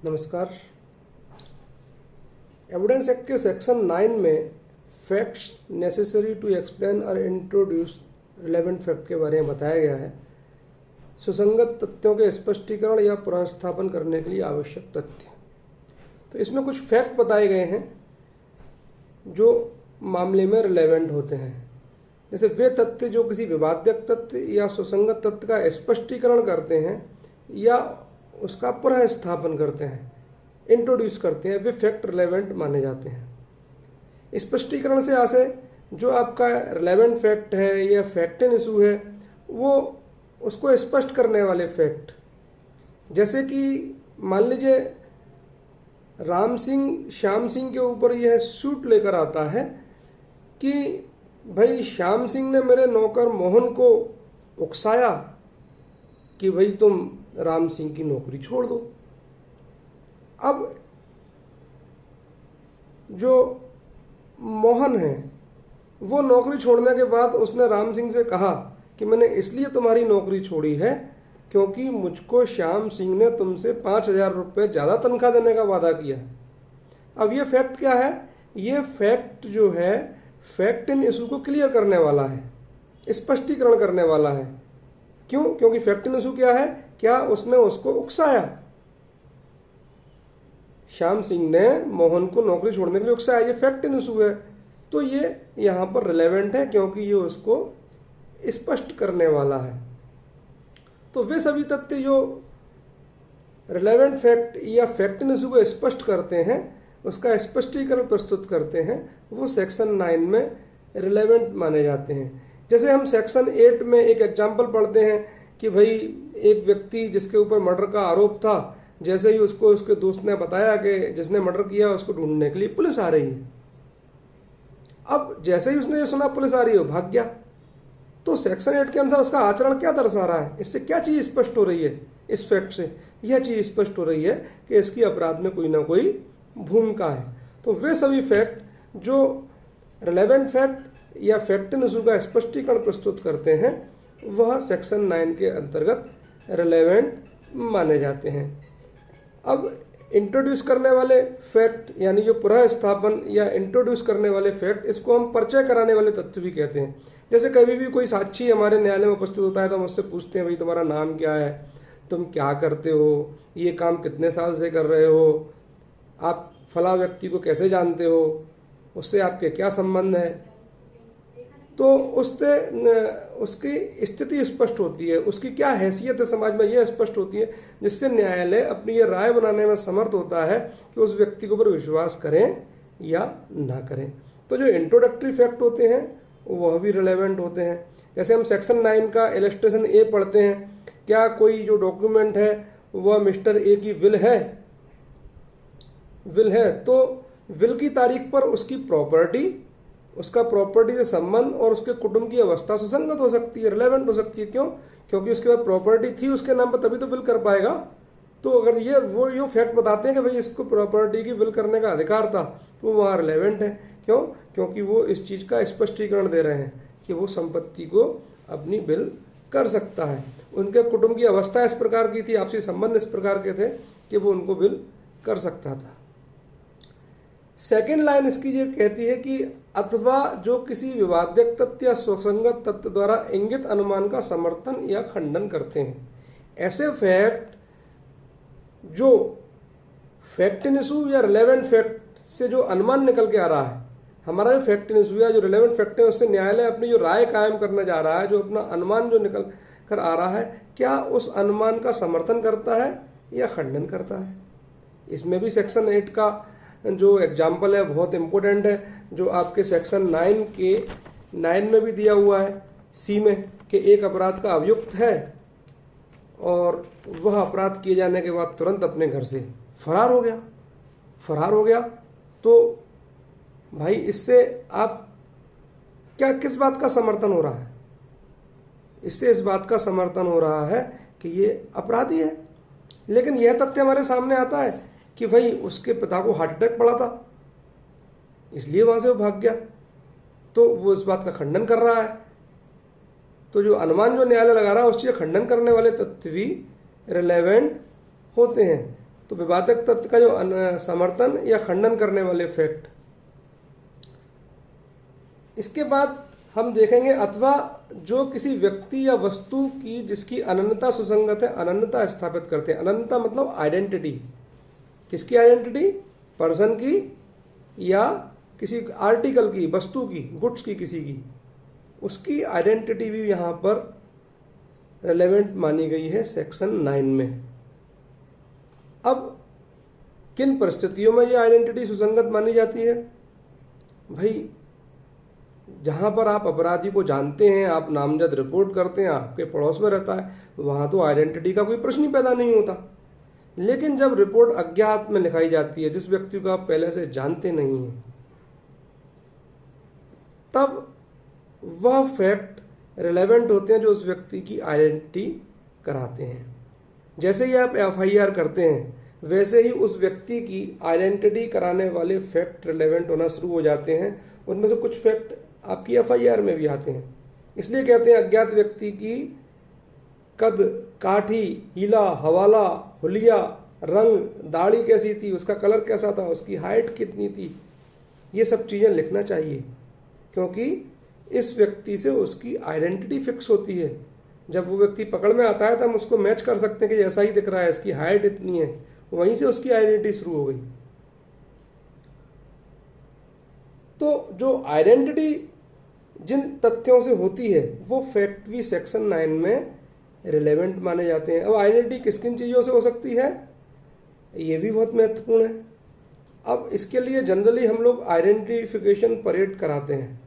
नमस्कार। Evidence act के section 9 में फैक्ट्स नेसेसरी टू एक्सप्लेन और इंट्रोड्यूस रिलेवेंट फैक्ट के बारे में बताया गया है। सुसंगत तथ्यों के स्पष्टीकरण या पुनर्स्थापन करने के लिए आवश्यक तथ्य। तो इसमें कुछ फैक्ट बताए गए हैं जो मामले में रिलेवेंट होते हैं। जैसे वे तथ्य जो किसी विवाद्यक तथ्य या सुसंगत तथ्य का स्पष्टीकरण करते हैं या उसका पुनर्स्थापन करते हैं, इंट्रोड्यूस करते हैं, वे फैक्ट रिलेवेंट माने जाते हैं। स्पष्टीकरण से आशय जो आपका रिलेवेंट फैक्ट है या फैक्ट इन इशू है, वो उसको स्पष्ट करने वाले फैक्ट। जैसे कि मान लीजिए राम सिंह श्याम सिंह के ऊपर यह सूट लेकर आता है कि भाई श्याम सिंह ने मेरे नौकर मोहन को उकसाया कि भाई तुम राम सिंह की नौकरी छोड़ दो। अब जो मोहन है वो नौकरी छोड़ने के बाद उसने राम सिंह से कहा कि मैंने इसलिए तुम्हारी नौकरी छोड़ी है क्योंकि मुझको श्याम सिंह ने तुमसे 5,000 रुपये ज़्यादा तनख्वाह देने का वादा किया। अब ये फैक्ट क्या है? ये फैक्ट जो है फैक्ट इन इशू को क्लियर करने वाला है, स्पष्टीकरण करने वाला है। क्यों? क्योंकि फैक्ट इन इशू क्या है? क्या उसने उसको उकसाया? श्याम सिंह ने मोहन को नौकरी छोड़ने के लिए उकसाया, ये फैक्ट इन इशू है। तो ये यहाँ पर रिलेवेंट है क्योंकि ये उसको स्पष्ट करने वाला है। तो वे सभी तथ्य जो रिलेवेंट फैक्ट या फैक्ट इन इशू को स्पष्ट करते हैं, उसका स्पष्टीकरण प्रस्तुत करते हैं, वो सेक्शन 9 में रिलेवेंट माने जाते हैं। जैसे हम सेक्शन 8 में एक एग्जाम्पल पढ़ते हैं कि भाई एक व्यक्ति जिसके ऊपर मर्डर का आरोप था, जैसे ही उसको उसके दोस्त ने बताया कि जिसने मर्डर किया उसको ढूंढने के लिए पुलिस आ रही है। अब जैसे ही उसने ये सुना पुलिस आ रही है, भाग गया। तो सेक्शन 8 के अनुसार उसका आचरण क्या दर्शा रहा है? इससे क्या चीज़ स्पष्ट हो रही है? इस फैक्ट से यह चीज़ स्पष्ट हो रही है कि इसकी अपराध में कोई ना कोई भूमिका है। तो वे सभी फैक्ट जो रिलेवेंट फैक्ट या फैक्ट इन इशू का स्पष्टीकरण प्रस्तुत करते हैं, वह सेक्शन 9 के अंतर्गत रिलेवेंट माने जाते हैं। अब इंट्रोड्यूस करने वाले फैक्ट यानी जो पुनर्स्थापन या इंट्रोड्यूस करने वाले फैक्ट, इसको हम परिचय कराने वाले तथ्य भी कहते हैं। जैसे कभी भी कोई साक्षी हमारे न्यायालय में उपस्थित होता है तो हम उससे पूछते हैं भाई तुम्हारा नाम क्या है, तुम क्या करते हो, ये काम कितने साल से कर रहे हो, आप फला व्यक्ति को कैसे जानते हो, उससे आपके क्या संबंध है। तो उससे उसकी स्थिति स्पष्ट होती है, उसकी क्या हैसियत है समाज में, यह स्पष्ट होती है, जिससे न्यायालय अपनी ये राय बनाने में समर्थ होता है कि उस व्यक्ति के ऊपर विश्वास करें या ना करें। तो जो इंट्रोडक्टरी फैक्ट होते हैं वह भी रिलेवेंट होते हैं। जैसे हम सेक्शन 9 का इलस्ट्रेशन ए पढ़ते हैं, क्या कोई जो डॉक्यूमेंट है वह मिस्टर ए की विल है, तो विल की तारीख पर उसकी प्रॉपर्टी, उसका प्रॉपर्टी से संबंध और उसके कुटुंब की अवस्था सुसंगत हो सकती है, रिलेवेंट हो सकती है। क्यों? क्योंकि उसके बाद प्रॉपर्टी थी उसके नाम पर, तभी तो विल कर पाएगा। तो अगर ये फैक्ट बताते हैं कि भाई इसको प्रॉपर्टी की विल करने का अधिकार था, तो वो वहाँ रिलेवेंट है। क्यों? क्योंकि वो इस चीज़ का स्पष्टीकरण दे रहे हैं कि वो संपत्ति को अपनी विल कर सकता है। उनके कुटुंब की अवस्था इस प्रकार की थी, आपसी संबंध इस प्रकार के थे कि वो उनको विल कर सकता था। सेकेंड लाइन इसकी ये कहती है कि अथवा जो किसी विवाद्यक तथ्य या सुसंगत तथ्य द्वारा इंगित अनुमान का समर्थन या खंडन करते हैं। ऐसे फैक्ट जो फैक्ट इन इशू या रिलेवेंट फैक्ट से जो अनुमान निकल के आ रहा है, हमारा जो फैक्ट इन इशू या जो रिलेवेंट फैक्ट है उससे न्यायालय अपनी जो राय कायम करने जा रहा है, जो अपना अनुमान जो निकल कर आ रहा है, क्या उस अनुमान का समर्थन करता है या खंडन करता है। इसमें भी सेक्शन 8 का जो एग्जाम्पल है बहुत इम्पोर्टेंट है, जो आपके सेक्शन 9 में भी दिया हुआ है, सी में, कि एक अपराध का अभियुक्त है और वह अपराध किए जाने के बाद तुरंत अपने घर से फरार हो गया। तो भाई इससे आप किस बात का समर्थन हो रहा है? इससे इस बात का समर्थन हो रहा है कि ये अपराधी है। लेकिन यह तथ्य हमारे सामने आता है कि भाई उसके पिता को हार्ट अटैक पड़ा था, इसलिए वहां से वो भाग गया, तो वो इस बात का खंडन कर रहा है। तो जो अनुमान जो न्यायालय लगा रहा है उस चीज़ खंडन करने वाले तथ्य भी रिलेवेंट होते हैं। तो विवादक तथ्य का जो समर्थन या खंडन करने वाले फैक्ट। इसके बाद हम देखेंगे अथवा जो किसी व्यक्ति या वस्तु की जिसकी अनन्यता सुसंगत है, अनन्यता स्थापित करते हैं। अनन्यता मतलब आइडेंटिटी। किसकी आइडेंटिटी? पर्सन की या किसी आर्टिकल की, वस्तु की, गुड्स की, किसी की, उसकी आइडेंटिटी भी यहाँ पर रेलेवेंट मानी गई है सेक्शन 9 में। अब किन परिस्थितियों में ये आइडेंटिटी सुसंगत मानी जाती है? भाई जहाँ पर आप अपराधी को जानते हैं, आप नामजद रिपोर्ट करते हैं, आपके पड़ोस में रहता है, वहाँ तो आइडेंटिटी का कोई प्रश्न ही पैदा नहीं होता। लेकिन जब रिपोर्ट अज्ञात में लिखाई जाती है, जिस व्यक्ति को आप पहले से जानते नहीं हैं, तब वह फैक्ट रिलेवेंट होते हैं जो उस व्यक्ति की आइडेंटिटी कराते हैं। जैसे ही आप एफआईआर करते हैं, वैसे ही उस व्यक्ति की आइडेंटिटी कराने वाले फैक्ट रिलेवेंट होना शुरू हो जाते हैं। उनमें से कुछ फैक्ट आपकी एफआईआर में भी आते हैं। इसलिए कहते हैं अज्ञात व्यक्ति की कद, काठी, हीला, हवाला, हुलिया, रंग, दाढ़ी कैसी थी, उसका कलर कैसा था, उसकी हाइट कितनी थी, ये सब चीज़ें लिखना चाहिए, क्योंकि इस व्यक्ति से उसकी आइडेंटिटी फिक्स होती है। जब वो व्यक्ति पकड़ में आता है तो हम उसको मैच कर सकते हैं कि ऐसा ही दिख रहा है, इसकी हाइट इतनी है, वहीं से उसकी आइडेंटिटी शुरू हो गई। तो जो आइडेंटिटी जिन तथ्यों से होती है वो फैक्ट भी सेक्शन 9 में रिलेवेंट माने जाते हैं। अब आइडेंटिटी किस किन चीज़ों से हो सकती है, ये भी बहुत महत्वपूर्ण है। अब इसके लिए जनरली हम लोग आइडेंटिफिकेशन परेड कराते हैं।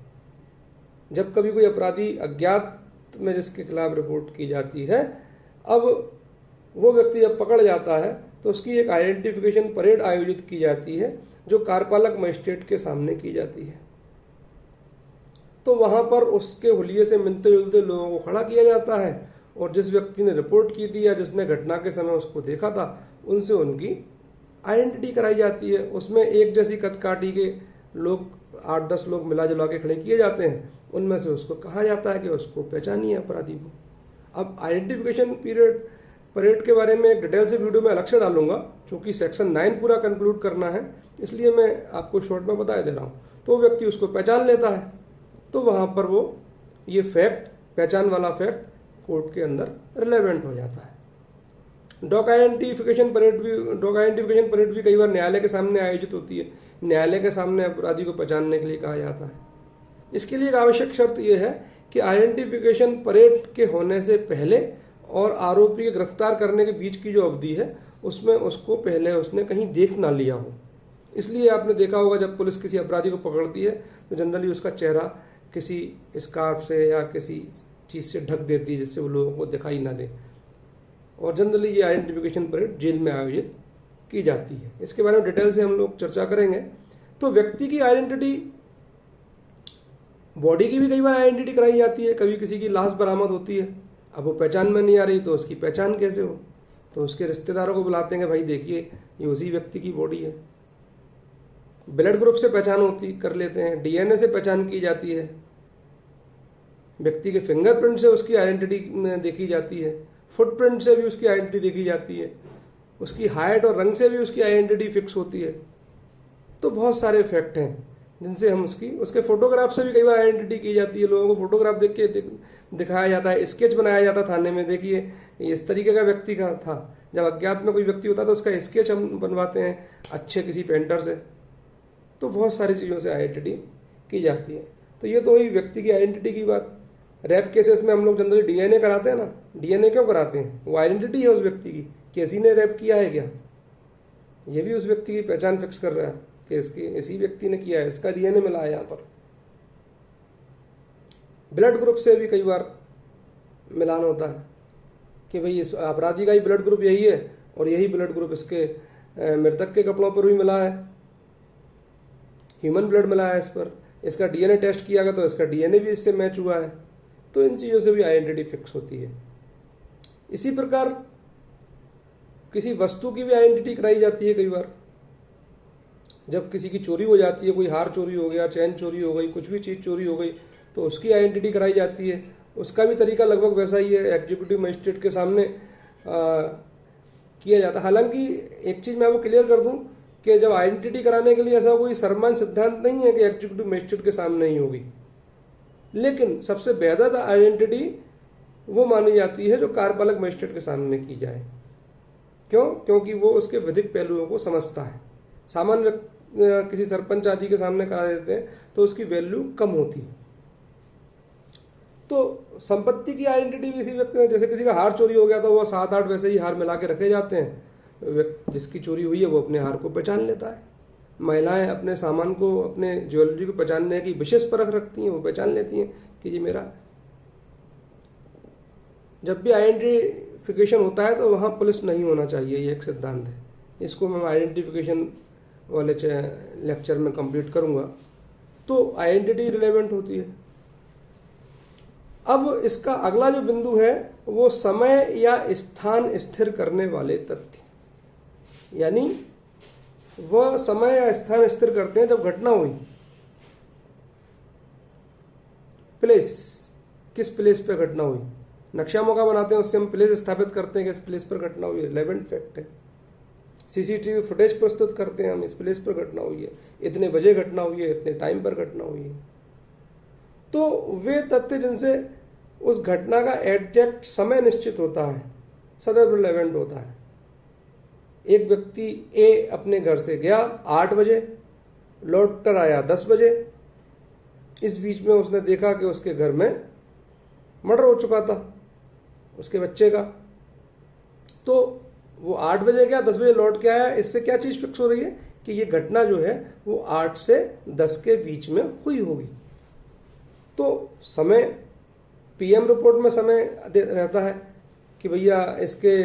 जब कभी कोई अपराधी अज्ञात में जिसके खिलाफ रिपोर्ट की जाती है, अब वो व्यक्ति जब पकड़ जाता है तो उसकी एक आइडेंटिफिकेशन परेड आयोजित की जाती है, जो कार्यपालक मजिस्ट्रेट के सामने की जाती है। तो वहाँ पर उसके हुलिये से मिलते जुलते लोगों को खड़ा किया जाता है और जिस व्यक्ति ने रिपोर्ट की थी या जिसने घटना के समय उसको देखा था, उनसे उनकी आइडेंटिटी कराई जाती है। उसमें एक जैसी कद काठी के लोग 8-10 लोग मिला जुला के खड़े किए जाते हैं। उनमें से उसको कहा जाता है कि उसको पहचानिए अपराधी को। अब आइडेंटिफिकेशन परेड के बारे में एक डिटेल से वीडियो में अलग से डालूंगा, क्योंकि सेक्शन 9 पूरा कंक्लूड करना है, इसलिए मैं आपको शॉर्ट में बता दे रहा हूँ। तो व्यक्ति उसको पहचान लेता है, तो वहाँ पर वो ये फैक्ट, पहचान वाला फैक्ट कोर्ट के अंदर रिलेवेंट हो जाता है। डॉग आइडेंटिफिकेशन परेड भी कई बार न्यायालय के सामने आयोजित होती है। न्यायालय के सामने अपराधी को पहचानने के लिए कहा जाता है। इसके लिए एक आवश्यक शर्त यह है कि आइडेंटिफिकेशन परेड के होने से पहले और आरोपी के गिरफ्तार करने के बीच की जो अवधि है, उसमें उसको पहले उसने कहीं देख ना लिया हो। इसलिए आपने देखा होगा जब पुलिस किसी अपराधी को पकड़ती है तो जनरली उसका चेहरा किसी स्कार्फ से या किसी चीज़ से ढक देती है, जिससे वो लोगों को दिखाई ना दे। और जनरली ये आइडेंटिफिकेशन परेड जेल में आयोजित की जाती है। इसके बारे में डिटेल से हम लोग चर्चा करेंगे। तो व्यक्ति की आइडेंटिटी, बॉडी की भी कई बार आइडेंटिटी कराई जाती है। कभी किसी की लाश बरामद होती है, अब वो पहचान में नहीं आ रही, तो उसकी पहचान कैसे हो? तो उसके रिश्तेदारों को बुलाते हैं कि भाई देखिए ये उसी व्यक्ति की बॉडी है। ब्लड ग्रुप से पहचान कर लेते हैं, डीएनए से पहचान की जाती है, व्यक्ति के फिंगरप्रिंट से उसकी आइडेंटिटी देखी जाती है, फुटप्रिंट से भी उसकी आइडेंटिटी देखी जाती है, उसकी हाइट और रंग से भी उसकी आइडेंटिटी फिक्स होती है। तो बहुत सारे फैक्ट हैं जिनसे हम उसके फोटोग्राफ से भी कई बार आइडेंटिटी की जाती है। लोगों को फोटोग्राफ देख के दिखाया जाता है, स्केच बनाया जाता है थाने में, देखिए इस तरीके का व्यक्ति का था। जब अज्ञात में कोई व्यक्ति होता है तो उसका स्केच हम बनवाते हैं अच्छे किसी पेंटर से। तो बहुत सारी चीज़ों से आइडेंटिटी की जाती है। तो ये तो हुई व्यक्ति की आइडेंटिटी की बात। रैप केसेस में हम लोग जनरली डीएनए कराते हैं ना। डीएनए क्यों कराते हैं? वो आइडेंटिटी है उस व्यक्ति की, किसी ने रैप किया है क्या, ये भी उस व्यक्ति की पहचान फिक्स कर रहा है कि इसी व्यक्ति ने किया है, इसका डीएनए मिला है यहाँ पर। ब्लड ग्रुप से भी कई बार मिलान होता है कि भाई इस अपराधी का ही ब्लड ग्रुप यही है और यही ब्लड ग्रुप इसके मृतक के कपड़ों पर भी मिला है, ह्यूमन ब्लड मिला है इस पर, इसका डीएनए टेस्ट किया गया तो इसका डीएनए भी इससे मैच हुआ है। तो इन चीज़ों से भी आइडेंटिटी फिक्स होती है। इसी प्रकार किसी वस्तु की भी आइडेंटिटी कराई जाती है। कई बार जब किसी की चोरी हो जाती है, कोई हार चोरी हो गया, चैन चोरी हो गई, कुछ भी चीज़ चोरी हो गई, तो उसकी आइडेंटिटी कराई जाती है। उसका भी तरीका लगभग वैसा ही है। एग्जीक्यूटिव मजिस्ट्रेट के सामने किया जाता है। हालांकि एक चीज़ मैं आपको क्लियर कर दूं कि जब आइडेंटिटी कराने के लिए ऐसा कोई सर्वमान्य सिद्धांत नहीं है कि एग्जीक्यूटिव मजिस्ट्रेट के सामने ही होगी, लेकिन सबसे बेहतर आइडेंटिटी वो मानी जाती है जो कार्यपालक मजिस्ट्रेट के सामने की जाए। क्यों? क्योंकि वो उसके विधिक पहलुओं को समझता है। सामान्य किसी सरपंच आदि के सामने करा देते हैं तो उसकी वैल्यू कम होती है। तो संपत्ति की आइडेंटिटी भी इसी व्यक्ति, जैसे किसी का हार चोरी हो गया तो वो 7-8 वैसे ही हार मिला के रखे जाते हैं। जिसकी चोरी हुई है वो अपने हार को पहचान लेता है। महिलाएं अपने सामान को, अपने ज्वेलरी को पहचानने की विशेष परख रखती हैं, वो पहचान लेती हैं कि ये मेरा। जब भी आइडेंटिफिकेशन होता है तो वहाँ पुलिस नहीं होना चाहिए, ये एक सिद्धांत है। इसको मैं आइडेंटिफिकेशन वाले लेक्चर में कंप्लीट करूँगा। तो आइडेंटिटी रिलेवेंट होती है। अब इसका अगला जो बिंदु है वो समय या स्थान स्थिर करने वाले तथ्य, यानी वह समय या स्थान स्थिर करते हैं जब घटना हुई। प्लेस, किस प्लेस पे घटना हुई। नक्शा मौका बनाते हैं, उससे हम प्लेस स्थापित करते हैं कि इस प्लेस पर घटना हुई है, रिलेवेंट फैक्ट है। सीसीटीवी फुटेज प्रस्तुत करते हैं हम, इस प्लेस पर घटना हुई है, इतने बजे घटना हुई है, इतने टाइम पर घटना हुई है। तो वे तथ्य जिनसे उस घटना का एग्जैक्ट समय निश्चित होता है, सदैव रिलेवेंट होता है। एक व्यक्ति ए अपने घर से गया 8 बजे, लौट कर आया 10 बजे। इस बीच में उसने देखा कि उसके घर में मर्डर हो चुका था उसके बच्चे का। तो वो 8 बजे गया, 10 बजे लौट के आया। इससे क्या चीज़ फिक्स हो रही है कि ये घटना जो है वो 8 से 10 के बीच में हुई होगी। तो समय पीएम रिपोर्ट में समय रहता है कि भैया इसके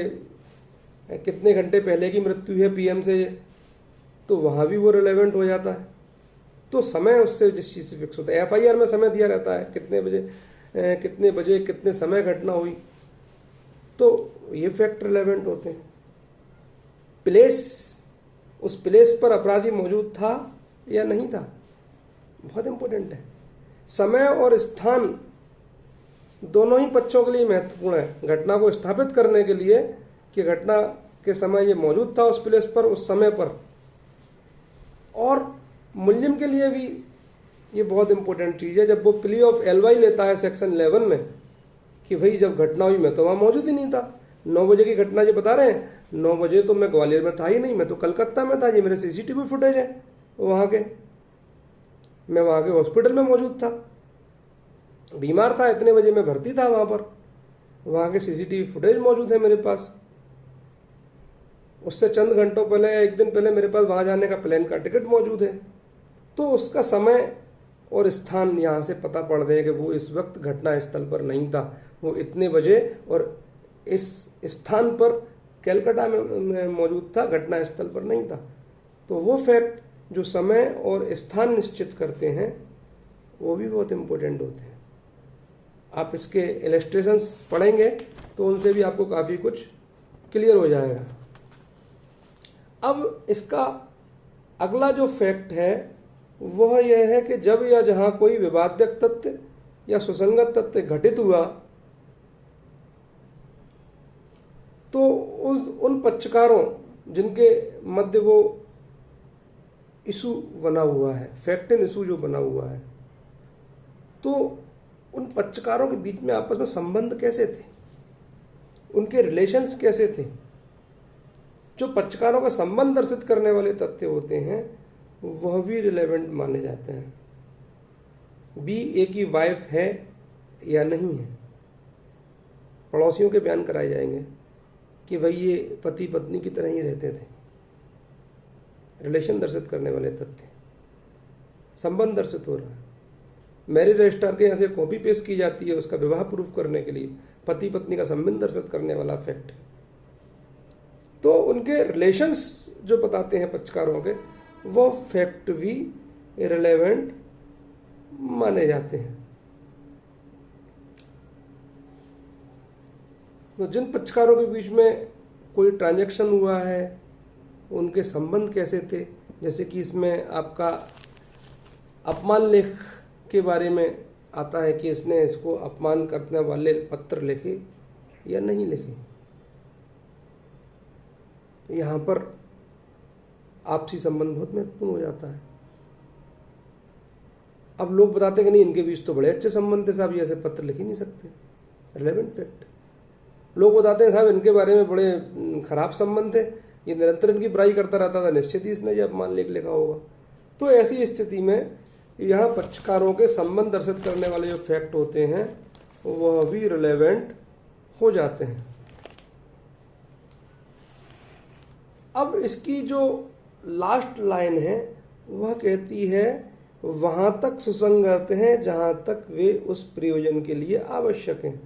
कितने घंटे पहले की मृत्यु है पीएम से, तो वहाँ भी वो रिलेवेंट हो जाता है। तो समय उससे जिस चीज़ से फिक्स होता है, एफआईआर में समय दिया रहता है कितने बजे कितने समय घटना हुई, तो ये फैक्ट रिलेवेंट होते हैं। प्लेस, उस प्लेस पर अपराधी मौजूद था या नहीं था, बहुत इंपॉर्टेंट है। समय और स्थान दोनों ही पक्षों के लिए महत्वपूर्ण है। घटना को स्थापित करने के लिए कि घटना के समय ये मौजूद था उस प्लेस पर, उस समय पर, और मुल्जिम के लिए भी ये बहुत इंपॉर्टेंट चीज़ है। जब वो प्ली ऑफ एलवाई लेता है सेक्शन 11 में कि भाई जब घटना हुई मैं तो वहाँ मौजूद ही नहीं था, 9 बजे की घटना जो बता रहे हैं, 9 बजे तो मैं ग्वालियर में था ही नहीं, मैं तो कलकत्ता में था, ये मेरे सीसीटीवी फुटेज है वहाँ के, मैं वहाँ के हॉस्पिटल में मौजूद था, बीमार था, इतने बजे मैं भर्ती था वहाँ पर, वहाँ के सीसीटीवी फुटेज मौजूद है मेरे पास। उससे चंद घंटों पहले या एक दिन पहले मेरे पास वहाँ जाने का प्लेन का टिकट मौजूद है। तो उसका समय और स्थान यहाँ से पता पड़ रहे हैं कि वो इस वक्त घटना स्थल पर नहीं था, वो इतने बजे और इस स्थान पर कलकत्ता में मौजूद था, घटना स्थल पर नहीं था। तो वो फैक्ट जो समय और स्थान निश्चित करते हैं वो भी बहुत इम्पोर्टेंट होते हैं। आप इसके इलस्ट्रेशंस पढ़ेंगे तो उनसे भी आपको काफ़ी कुछ क्लियर हो जाएगा। अब इसका अगला जो फैक्ट है वह यह है कि जब या जहाँ कोई विवादक तथ्य या सुसंगत तथ्य घटित हुआ तो उन पक्षकारों जिनके मध्य वो इशू बना हुआ है, फैक्ट एंड इशू जो बना हुआ है, तो उन पक्षकारों के बीच में आपस में संबंध कैसे थे, उनके रिलेशंस कैसे थे। जो पक्षकारों का संबंध दर्शित करने वाले तथ्य होते हैं वह भी रिलेवेंट माने जाते हैं। बी ए की वाइफ है या नहीं है, पड़ोसियों के बयान कराए जाएंगे कि भाई ये पति पत्नी की तरह ही रहते थे। रिलेशन दर्शित करने वाले तथ्य, संबंध दर्शित हो रहा है। मैरिज रजिस्ट्रार के यहाँ से कॉपी पेश की जाती है उसका विवाह प्रूफ करने के लिए, पति पत्नी का संबंध दर्शित करने वाला फैक्ट है। तो उनके रिलेशंस जो बताते हैं पक्षकारों के, वो फैक्ट भी रिलेवेंट माने जाते हैं। तो जिन पक्षकारों के बीच में कोई ट्रांजैक्शन हुआ है, उनके संबंध कैसे थे, जैसे कि इसमें आपका अपमान लेख के बारे में आता है कि इसने इसको अपमान करने वाले पत्र लिखे या नहीं लिखे। यहाँ पर आपसी संबंध बहुत महत्वपूर्ण हो जाता है। अब लोग बताते हैं कि नहीं, इनके बीच तो बड़े अच्छे संबंध थे साहब, ये ऐसे पत्र लिख ही नहीं सकते। Relevant fact. लोग बताते हैं साहब इनके बारे में बड़े खराब संबंध थे, ये निरंतर इनकी बुराई करता रहता था, निश्चित ही इसने ये अपमान लेख लिखा होगा। तो ऐसी स्थिति में यहाँ पक्षकारों के संबंध दर्शित करने वाले जो फैक्ट होते हैं वह भी रिलेवेंट हो जाते हैं। अब इसकी जो लास्ट लाइन है वह कहती है वहाँ तक सुसंगत हैं जहाँ तक वे उस प्रयोजन के लिए आवश्यक हैं।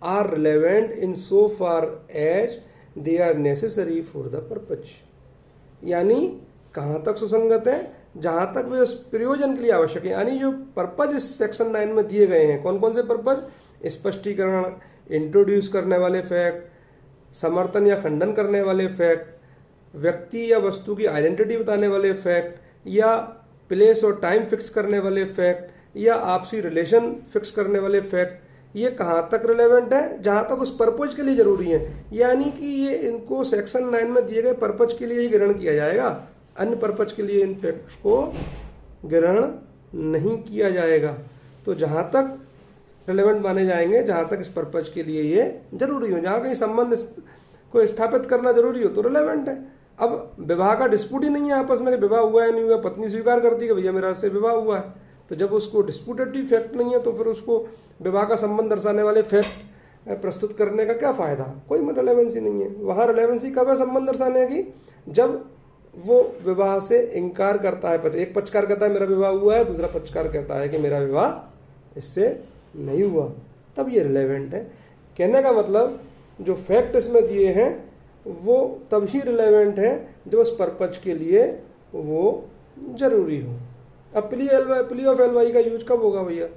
Are relevant in so far as they are necessary for the purpose. यानी कहाँ तक सुसंगत है, जहाँ तक वे उस प्रयोजन के लिए आवश्यक है। यानी जो पर्पज इस सेक्शन 9 में दिए गए हैं, कौन कौन से पर्पज? स्पष्टीकरण, इंट्रोड्यूस करने वाले फैक्ट, समर्थन या खंडन करने वाले फैक्ट, व्यक्ति या वस्तु की आइडेंटिटी बताने वाले फैक्ट, या प्लेस और टाइम फिक्स करने वाले फैक्ट, या आपसी रिलेशन फिक्स करने वाले फैक्ट। ये कहाँ तक रिलेवेंट है? जहाँ तक उस पर्पज के लिए जरूरी है। यानी कि ये इनको सेक्शन 9 में दिए गए पर्पज के लिए ही ग्रहण किया जाएगा, अन्य पर्पज के लिए इन फैक्ट्स को ग्रहण नहीं किया जाएगा। तो जहाँ तक रिलेवेंट माने जाएंगे, जहाँ तक इस पर्पज के लिए ये जरूरी हो, जहाँ कहीं संबंध को स्थापित करना जरूरी हो तो रिलेवेंट है। अब विवाह का डिस्प्यूट ही नहीं है आपस में, विवाह हुआ है नहीं हुआ, पत्नी स्वीकार करती है कि भैया मेरा से विवाह हुआ है, तो जब उसको डिस्प्यूटेटिव फैक्ट नहीं है तो फिर उसको विवाह का संबंध दर्शाने वाले फैक्ट प्रस्तुत करने का क्या फायदा? कोई रिलेवेंसी नहीं है। वहाँ रिलेवेंसी कब है संबंध दर्शाने की? जब वो विवाह से इनकार करता है। एक पक्षकार कहता है मेरा विवाह हुआ है, दूसरा पक्षकार कहता है कि मेरा विवाह इससे नहीं हुआ, तब ये रिलेवेंट है। कहने का मतलब जो फैक्ट इसमें दिए हैं वो तभी रिलेवेंट है जब उस पर्पज के लिए वो जरूरी हो। अब प्ली ऑफ एलवाई का यूज कब होगा भैया?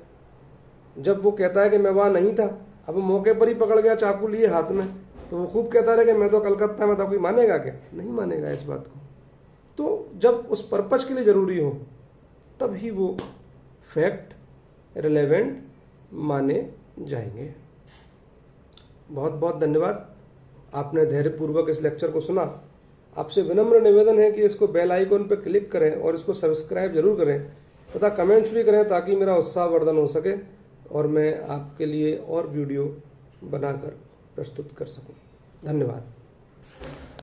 जब वो कहता है कि मैं वहाँ नहीं था, अब मौके पर ही पकड़ गया चाकू लिए हाथ में, तो वो खूब कहता रहे कि मैं तो कलकत्ता में था, कोई मानेगा क्या? नहीं मानेगा इस बात को। तो जब उस पर्पज के लिए ज़रूरी हो तभी वो फैक्ट रिलेवेंट माने जाएंगे। बहुत बहुत धन्यवाद, आपने धैर्यपूर्वक इस लेक्चर को सुना। आपसे विनम्र निवेदन है कि इसको बेल आइकन पर क्लिक करें और इसको सब्सक्राइब जरूर करें तथा कमेंट्स भी करें ताकि मेरा उत्साहवर्धन हो सके और मैं आपके लिए और वीडियो बनाकर प्रस्तुत कर सकूं। धन्यवाद।